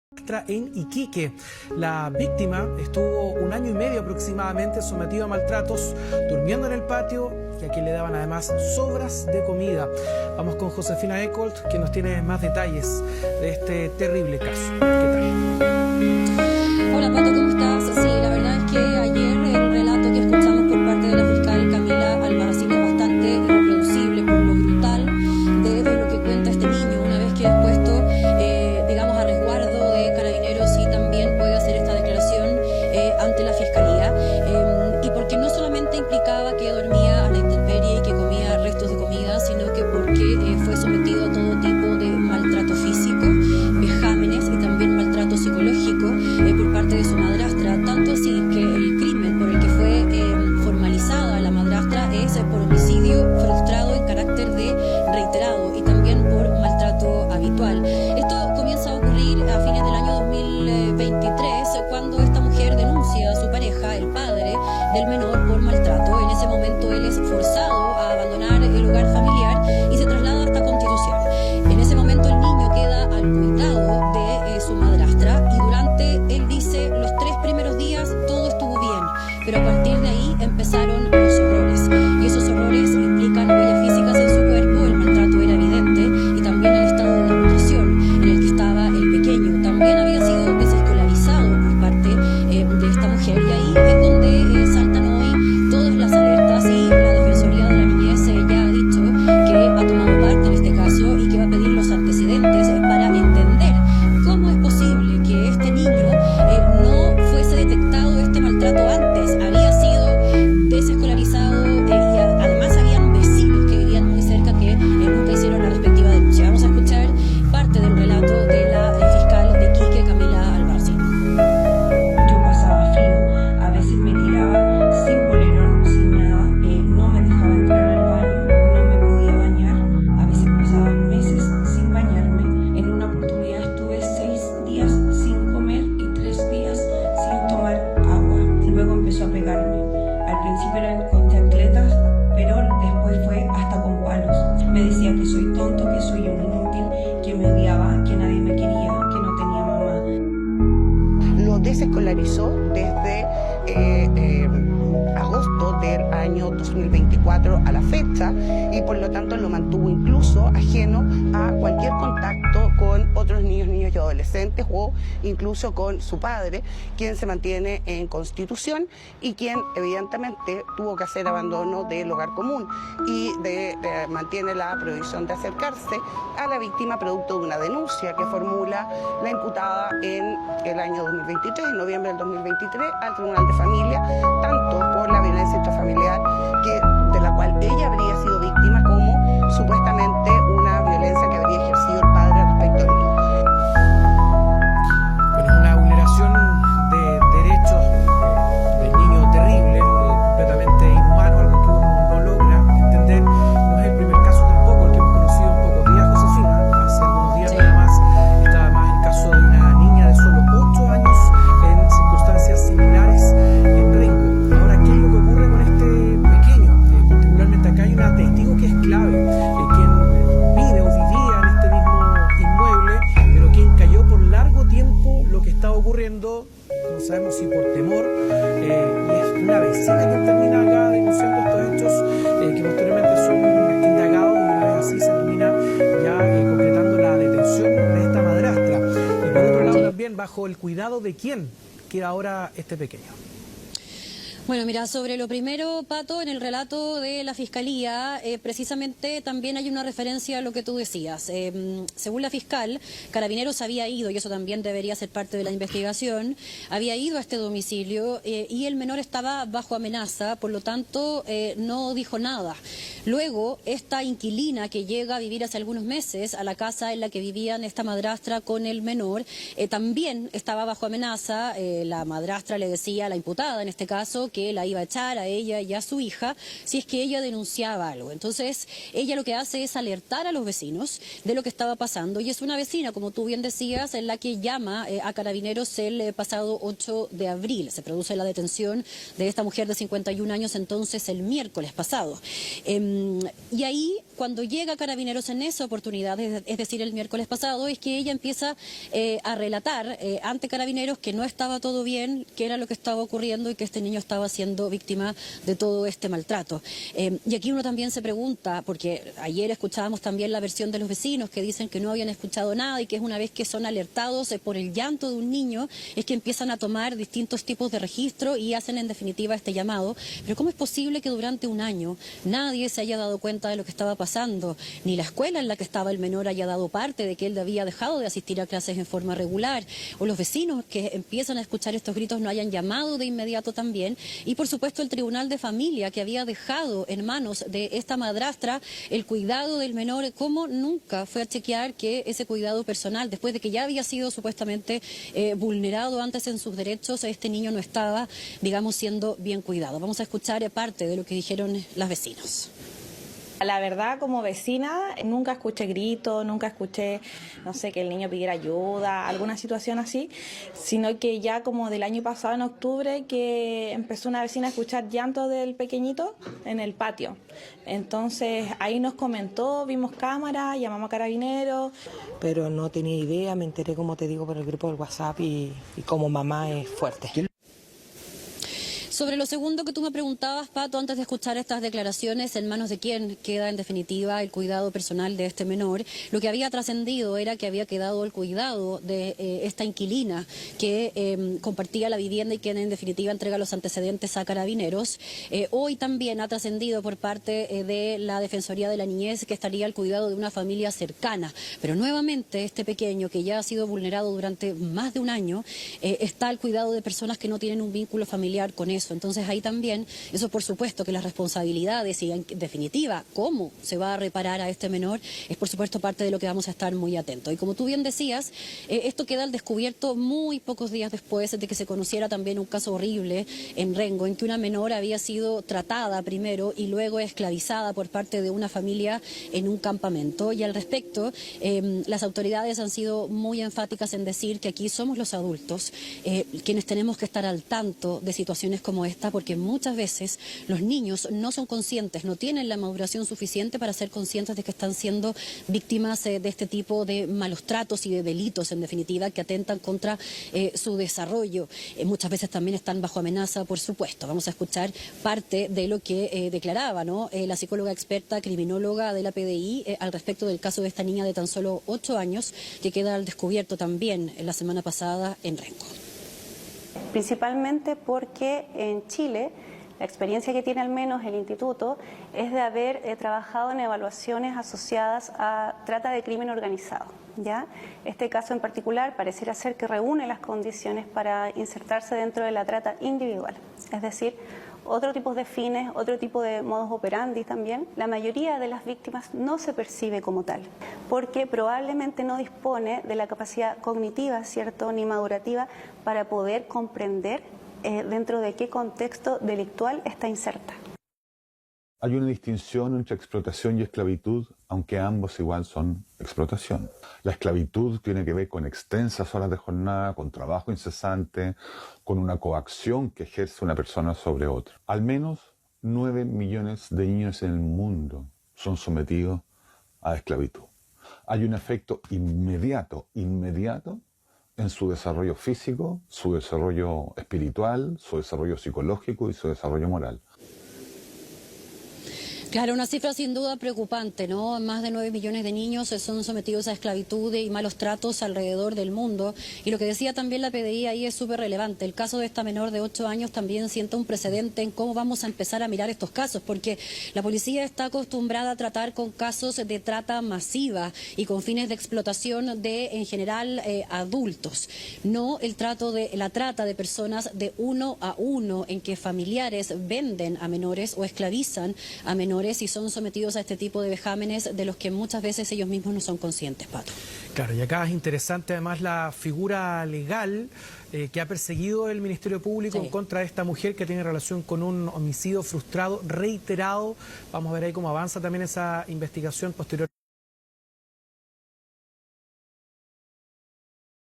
En Iquique. La víctima estuvo 1 año y medio aproximadamente sometido a maltratos, durmiendo en el patio y a quien le daban además sobras de comida. Vamos con Josefina Ecolt, que nos tiene más detalles de este terrible caso. ¿Qué tal? Hola Pato, ¿cómo estás? Sí, la verdad es que ayer el relato que escuchamos por parte de la fiscal Camila Albarracín es bastante irreproducible por lo brutal de lo que cuenta este niño, una vez que es puesto digamos a resguardo de Carabineros y también puede hacer esta declaración ante la fiscalía, y porque no solamente implicaba que dormía a la intemperie y que comía restos de comida, sino que porque fue sometido a todo tipo de maltrato físico, vejámenes y también maltrato psicológico por parte de su madrastra, tanto así que el crimen por el que fue formalizada la madrastra es por homicidio frustrado en carácter de reiterado y también por maltrato habitual. Esto comienza a ocurrir a fines del año 2023, cuando esta mujer denuncia a su pareja, el padre del menor, por maltrato. En ese momento él es forzado a abandonar el hogar familiar y se traslada hasta Constitución. En ese momento el niño queda al cuidado de su madrastra y durante, él dice, los 3 primeros días todo estuvo bien, pero a partir de ahí empezaron los horrores, y esos horrores implican huellas físicas en su cuerpo. El maltrato era evidente y también el estado de desnutrición en el que estaba el pequeño. También había sido desescolarizado por parte de esta mujer, y ahí es donde saltan hoy todas las alertas, y la Defensoría de la Niñez ya ha dicho que ha tomado parte en este caso y que va a pedir los antecedentes para entender cómo es posible que este niño no fuese detectado este maltrato antes. Había sido desescolarizado y además habían vecinos que vivían muy cerca que nunca hicieron la respectiva denuncia. Vamos a escuchar parte del relato de la fiscal de Iquique, Camila Albarracín. Yo pasaba frío, a veces me tiraba sin polerón, sin nada, no me dejaba entrar al baño, no me podía bañar, a veces pasaba meses sin bañarme. En una oportunidad estuve 6 días sin comer y 3 días sin tomar agua. Luego empezó a pegarme. Al principio eran con chancletas, pero después fue hasta con palos. Me decía que soy tonto, que soy un inútil, que me odiaba, que nadie me quería, que no tenía mamá. Lo desescolarizó desde agosto del año 2024 a la fecha, y por lo tanto lo mantuvo incluso ajeno a cualquier contacto con otros niños y adolescentes, o incluso con su padre, quien se mantiene en Constitución y quien evidentemente tuvo que hacer abandono del hogar común, y mantiene la prohibición de acercarse a la víctima producto de una denuncia que formula la imputada en el año 2023, en noviembre del 2023, al Tribunal de Familia, tanto por la violencia intrafamiliar de la cual ella habría sido víctima, como supuestamente una violencia que habría ejercido el padre respecto al niño. Bueno, una vulneración de derechos del niño terrible, completamente inhumano, algo que uno no logra entender. No es el primer caso tampoco el que hemos conocido en pocos días, Josefina. Hace algunos días además estaba más el caso de una niña de solo 8 años en circunstancias similares en Rengo. Ahora, ¿qué es lo que ocurre con este pequeño? Particularmente acá hay una testigo que es clave, quien vive o vivía en este mismo inmueble, pero quien cayó por largo tiempo lo que estaba ocurriendo, no sabemos si por temor, y es una vecina quien termina acá denunciando estos hechos, que posteriormente son indagados, y una vez así se termina ya concretando la detención de esta madrastra. Y por otro lado también, bajo el cuidado de quién queda ahora este pequeño. Bueno, mira, sobre lo primero, Pato, en el relato de la Fiscalía, precisamente también hay una referencia a lo que tú decías. Según la fiscal, Carabineros había ido, y eso también debería ser parte de la investigación, había ido a este domicilio y el menor estaba bajo amenaza, por lo tanto no dijo nada. Luego, esta inquilina que llega a vivir hace algunos meses a la casa en la que vivían esta madrastra con el menor, también estaba bajo amenaza. La madrastra le decía, la imputada en este caso, que la iba a echar a ella y a su hija si es que ella denunciaba algo. Entonces, ella lo que hace es alertar a los vecinos de lo que estaba pasando, y es una vecina, como tú bien decías, en la que llama a Carabineros el pasado 8 de abril. Se produce la detención de esta mujer de 51 años entonces el miércoles pasado. Y ahí, cuando llega Carabineros en esa oportunidad, es decir, el miércoles pasado, es que ella empieza a relatar ante Carabineros que no estaba todo bien, que era lo que estaba ocurriendo y que este niño estaba siendo víctima de todo este maltrato. Y aquí uno también se pregunta, porque ayer escuchábamos también la versión de los vecinos que dicen que no habían escuchado nada y que es una vez que son alertados por el llanto de un niño, es que empiezan a tomar distintos tipos de registro y hacen en definitiva este llamado. Pero ¿cómo es posible que durante un año nadie se haya dado cuenta de lo que estaba pasando? Ni la escuela en la que estaba el menor haya dado parte de que él había dejado de asistir a clases en forma regular, o los vecinos que empiezan a escuchar estos gritos no hayan llamado de inmediato también, y por supuesto el Tribunal de Familia, que había dejado en manos de esta madrastra el cuidado del menor, como nunca fue a chequear que ese cuidado personal, después de que ya había sido supuestamente vulnerado antes en sus derechos, este niño no estaba, digamos, siendo bien cuidado. Vamos a escuchar parte de lo que dijeron las vecinos. La verdad, como vecina, nunca escuché gritos, nunca escuché, no sé, que el niño pidiera ayuda, alguna situación así, sino que ya como del año pasado, en octubre, que empezó una vecina a escuchar llanto del pequeñito en el patio. Entonces ahí nos comentó, vimos cámara, llamamos a Carabineros. Pero no tenía idea, me enteré, como te digo, por el grupo del WhatsApp y como mamá es fuerte. Sobre lo segundo que tú me preguntabas, Pato, antes de escuchar estas declaraciones, ¿en manos de quién queda en definitiva el cuidado personal de este menor? Lo que había trascendido era que había quedado el cuidado de esta inquilina que compartía la vivienda y quien en definitiva entrega los antecedentes a Carabineros. Hoy también ha trascendido por parte de la Defensoría de la Niñez que estaría al cuidado de una familia cercana. Pero nuevamente este pequeño, que ya ha sido vulnerado durante más de un año, está al cuidado de personas que no tienen un vínculo familiar con eso. Entonces ahí también, eso por supuesto que las responsabilidades y en definitiva cómo se va a reparar a este menor es por supuesto parte de lo que vamos a estar muy atentos. Y como tú bien decías, esto queda al descubierto muy pocos días después de que se conociera también un caso horrible en Rengo, en que una menor había sido tratada primero y luego esclavizada por parte de una familia en un campamento. Y al respecto, las autoridades han sido muy enfáticas en decir que aquí somos los adultos quienes tenemos que estar al tanto de situaciones como esta, porque muchas veces los niños no son conscientes, no tienen la maduración suficiente para ser conscientes de que están siendo víctimas de este tipo de malos tratos y de delitos, en definitiva, que atentan contra su desarrollo. Muchas veces también están bajo amenaza, por supuesto. Vamos a escuchar parte de lo que declaraba, ¿no?, la psicóloga experta, criminóloga de la PDI, al respecto del caso de esta niña de tan solo 8 años, que queda al descubierto también la semana pasada en Rengo. Principalmente porque en Chile la experiencia que tiene al menos el instituto es de haber trabajado en evaluaciones asociadas a trata de crimen organizado, ¿ya? Este caso en particular pareciera ser que reúne las condiciones para insertarse dentro de la trata individual, es decir, otro tipo de fines, otro tipo de modus operandi también. La mayoría de las víctimas no se percibe como tal, porque probablemente no dispone de la capacidad cognitiva, ¿cierto?, ni madurativa para poder comprender dentro de qué contexto delictual está inserta. Hay una distinción entre explotación y esclavitud, aunque ambos igual son explotación. La esclavitud tiene que ver con extensas horas de jornada, con trabajo incesante, con una coacción que ejerce una persona sobre otra. Al menos 9 millones de niños en el mundo son sometidos a esclavitud. Hay un efecto inmediato en su desarrollo físico, su desarrollo espiritual, su desarrollo psicológico y su desarrollo moral. Claro, una cifra sin duda preocupante, ¿no? Más de 9 millones de niños son sometidos a esclavitud y malos tratos alrededor del mundo. Y lo que decía también la PDI ahí es súper relevante. El caso de esta menor de 8 años también sienta un precedente en cómo vamos a empezar a mirar estos casos, porque la policía está acostumbrada a tratar con casos de trata masiva y con fines de explotación de, en general, adultos. No la trata de personas de uno a uno, en que familiares venden a menores o esclavizan a menores menores y son sometidos a este tipo de vejámenes de los que muchas veces ellos mismos no son conscientes, Pato. Claro, y acá es interesante además la figura legal que ha perseguido el Ministerio Público en contra de esta mujer que tiene relación con un homicidio frustrado reiterado. Vamos a ver ahí cómo avanza también esa investigación posterior.